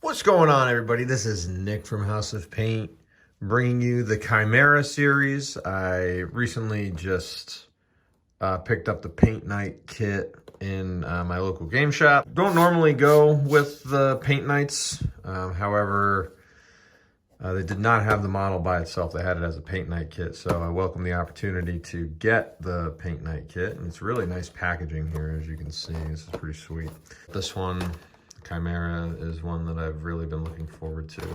What's going on, everybody? This is Nick from House of Paint, bringing you the Chimera series. I recently just picked up the paint night kit in my local game shop. Don't normally go with the paint nights. However, they did not have the model by itself. They had it as a paint night kit, so I welcome the opportunity to get the paint night kit. And it's really nice packaging here, as you can see. This is pretty sweet. This one, Chimera, is one that I've really been looking forward to.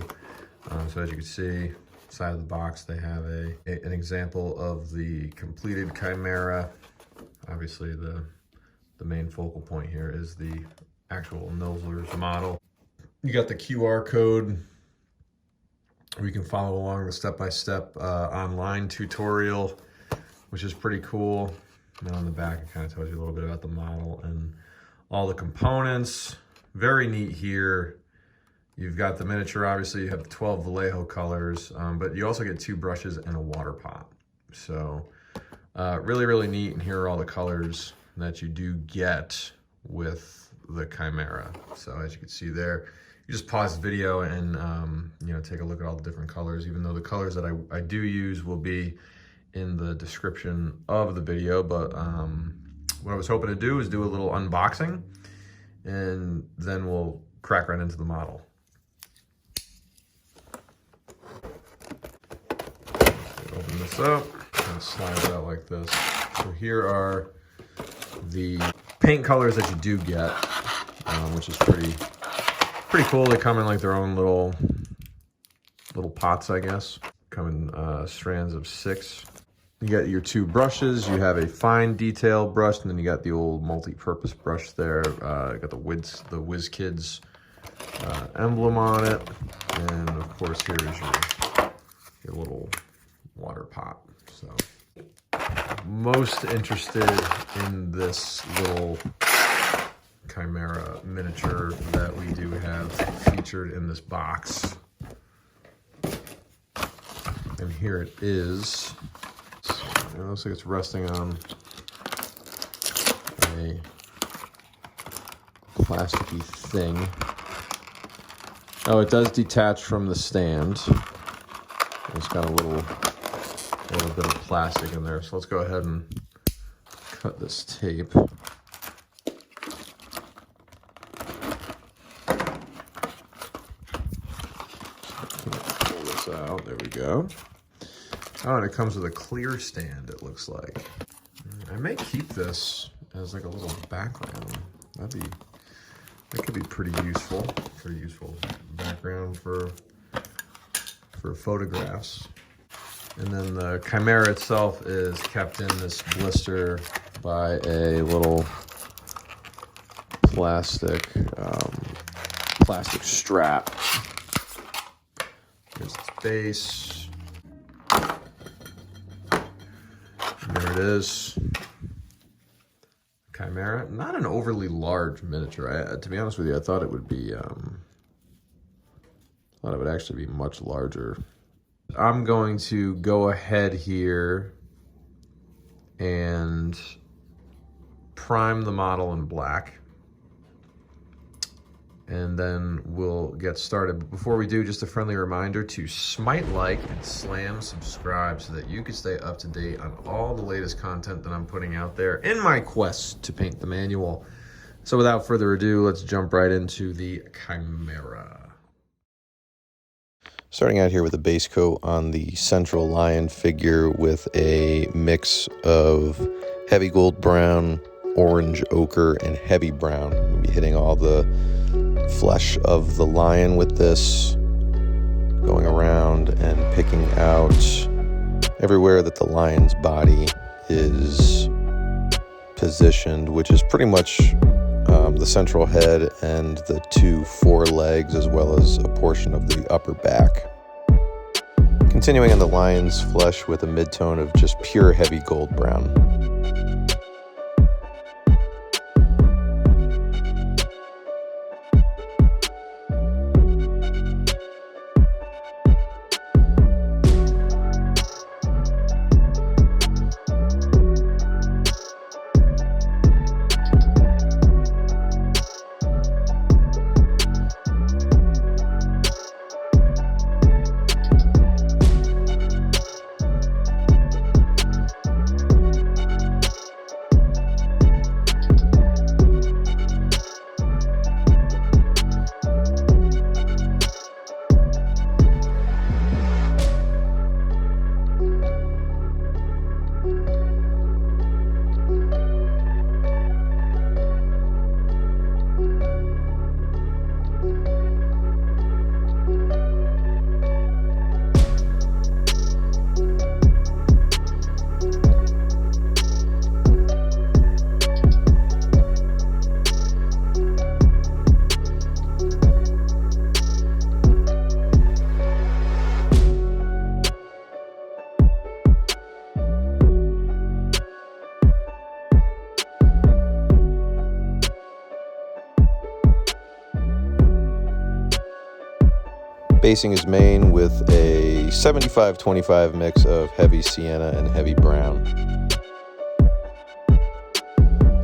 So as you can see, inside of the box, they have an example of the completed Chimera. Obviously, the main focal point here is the actual NOLZUR'S model. You got the QR code where you can follow along the step-by-step online tutorial, which is pretty cool. And then on the back, it kind of tells you a little bit about the model and all the components. Very neat here. You've got the miniature, obviously. You have the 12 Vallejo colors, but you also get 2 brushes and a water pot. So really, really neat. And here are all the colors that you do get with the Chimera. So as you can see there, you just pause the video and take a look at all the different colors, even though the colors that I do use will be in the description of the video. But what I was hoping to do is do a little unboxing, and then we'll crack right into the model. Open this up and slide it out like this. So here are the paint colors that you do get, which is pretty cool. They come in like their own little pots, I guess. Come in strands of 6. You got your 2 brushes. You have a fine detail brush, and then you got the old multi-purpose brush there. You got the WizKids emblem on it, and of course here is your little water pot. So, most interested in this little Chimera miniature that we do have featured in this box, and here it is. It looks like it's resting on a plasticky thing. Oh, it does detach from the stand. It's got a little bit of plastic in there. So let's go ahead and cut this tape. Pull this out. There we go. Oh, and it comes with a clear stand, it looks like. I may keep this as like a little background. That could be pretty useful. Pretty useful background for photographs. And then the Chimera itself is kept in this blister by a little plastic strap. Here's its base. There it is. Chimera, not an overly large miniature. To be honest with you, I thought it would be, thought it would actually be much larger. I'm going to go ahead here and prime the model in black, and then we'll get started. But before we do, just a friendly reminder to smite like and slam subscribe so that you can stay up to date on all the latest content that I'm putting out there in my quest to paint the manual. So without further ado, let's jump right into the Chimera. Starting out here with a base coat on the central lion figure with a mix of heavy gold brown, orange ochre, and heavy brown. We'll be hitting all the flesh of the lion with this, going around and picking out everywhere that the lion's body is positioned, which is pretty much the central head and the 2 forelegs, as well as a portion of the upper back. Continuing on the lion's flesh with a mid-tone of just pure heavy gold brown. Basing his mane with a 75-25 mix of heavy sienna and heavy brown.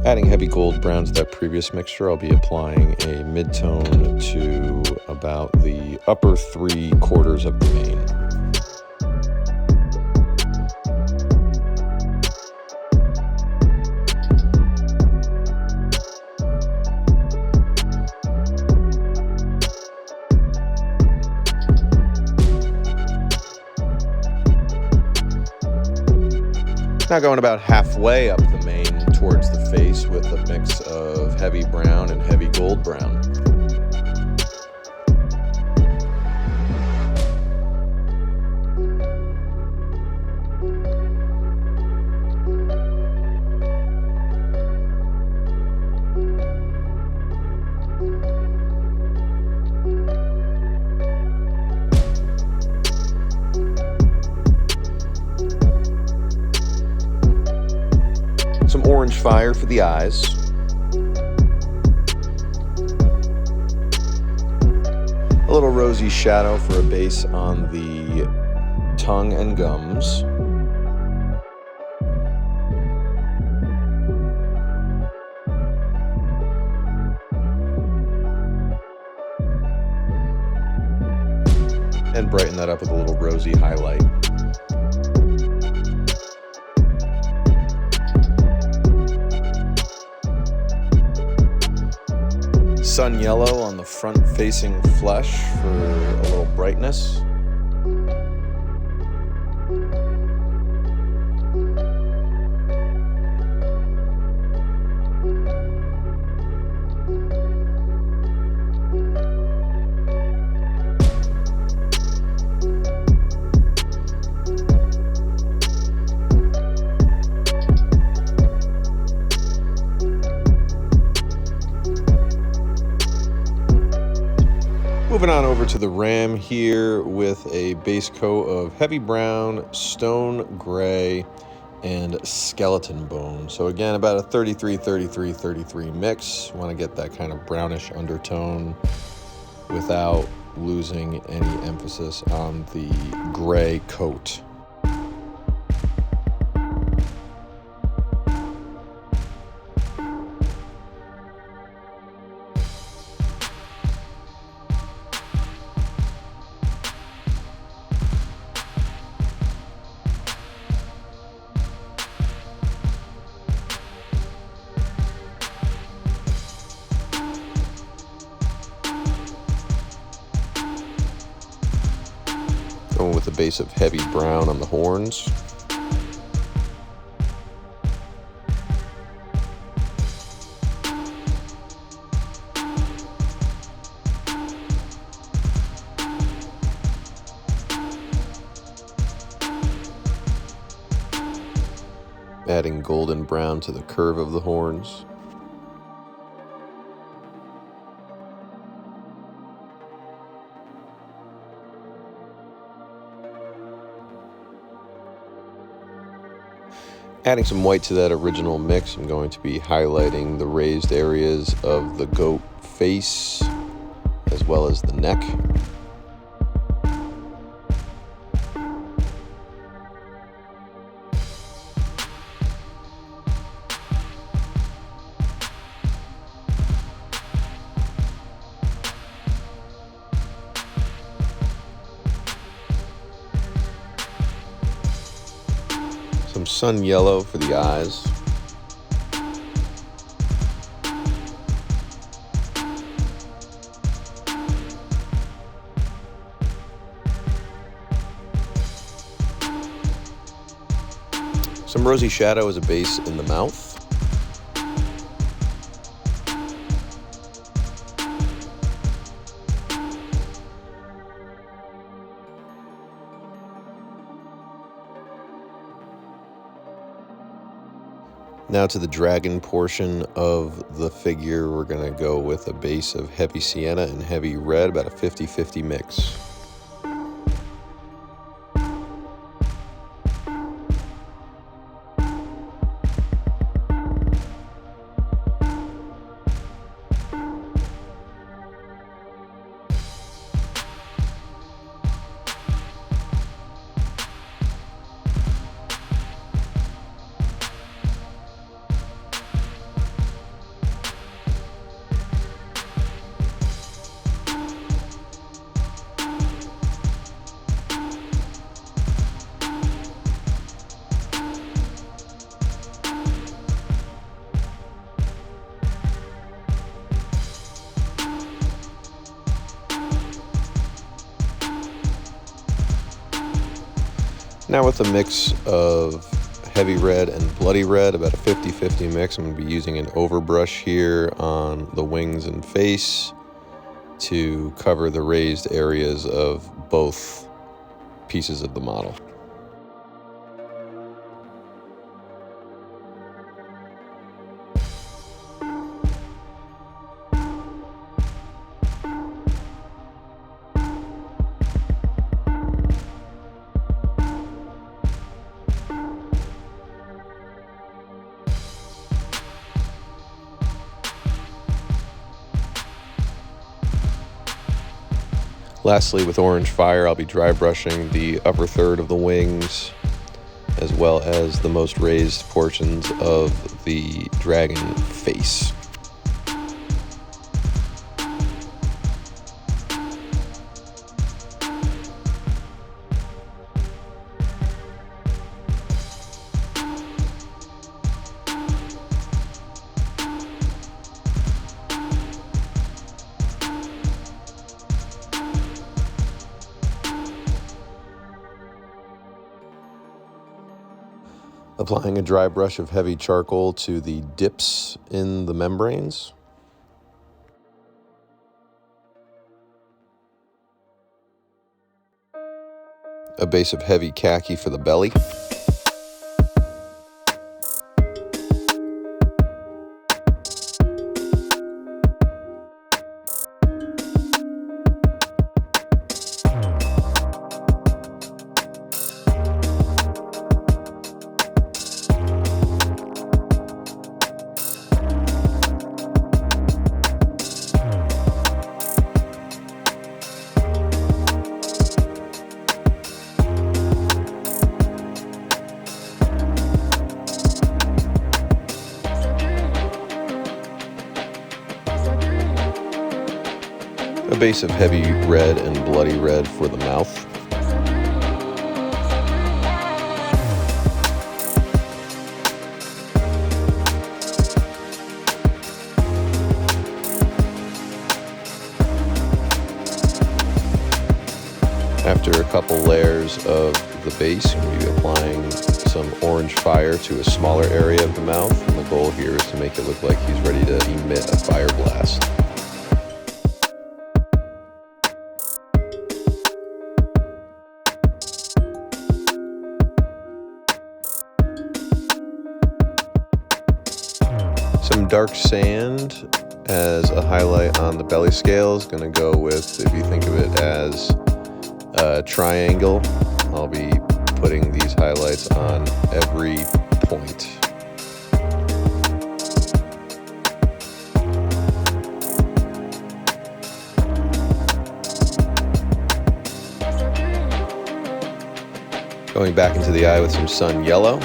Adding heavy gold brown to that previous mixture, I'll be applying a mid-tone to about the upper 3/4 of the mane. Now going about halfway up the mane towards the face with a mix of heavy brown and heavy gold brown. Some orange fire for the eyes. A little rosy shadow for a base on the tongue and gums. And brighten that up with a little rosy highlight. Sun yellow on the front-facing flesh for a little brightness. Moving on over to the ram here with a base coat of heavy brown, stone gray, and skeleton bone. So again, about a 33-33-33 mix. Want to get that kind of brownish undertone without losing any emphasis on the gray coat. Going with a base of heavy brown on the horns. Adding golden brown to the curve of the horns. Adding some white to that original mix, I'm going to be highlighting the raised areas of the goat face as well as the neck. Some sun yellow for the eyes. Some rosy shadow as a base in the mouth. Now to the dragon portion of the figure, we're going to go with a base of heavy sienna and heavy red, about a 50-50 mix. Now with a mix of heavy red and bloody red, about a 50-50 mix, I'm going to be using an overbrush here on the wings and face to cover the raised areas of both pieces of the model. Lastly, with Orange Fire, I'll be dry brushing the upper third of the wings, as well as the most raised portions of the dragon face. Applying a dry brush of heavy charcoal to the dips in the membranes. A base of heavy khaki for the belly. A base of heavy red and bloody red for the mouth. After a couple layers of the base, we'll be applying some Orange Fire to a smaller area of the mouth, and the goal here is to make it look like he's ready to emit a fire blast. Some dark sand as a highlight on the belly scale is going to go with, if you think of it as a triangle, I'll be putting these highlights on every point. Going back into the eye with some sun yellow.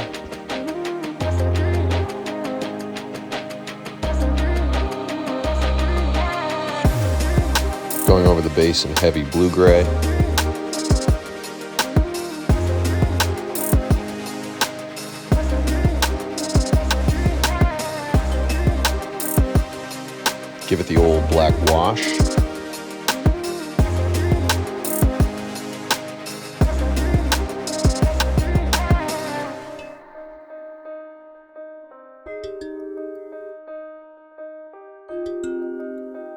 Going over the base in heavy blue-gray. Give it the old black wash.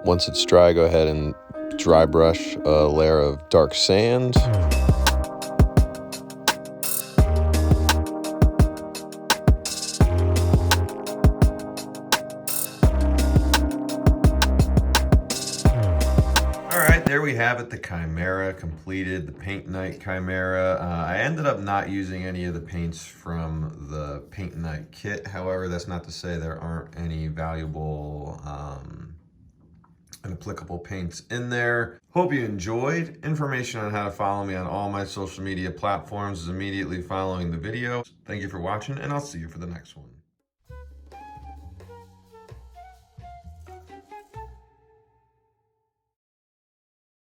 Once it's dry, go ahead and dry brush a layer of dark sand. There we have it, the Chimera completed, the paint night Chimera. I ended up not using any of the paints from the paint night kit. However, that's not to say there aren't any valuable and applicable paints in there. Hope you enjoyed. Information on how to follow me on all my social media platforms is immediately following the video. Thank you for watching, and I'll see you for the next one.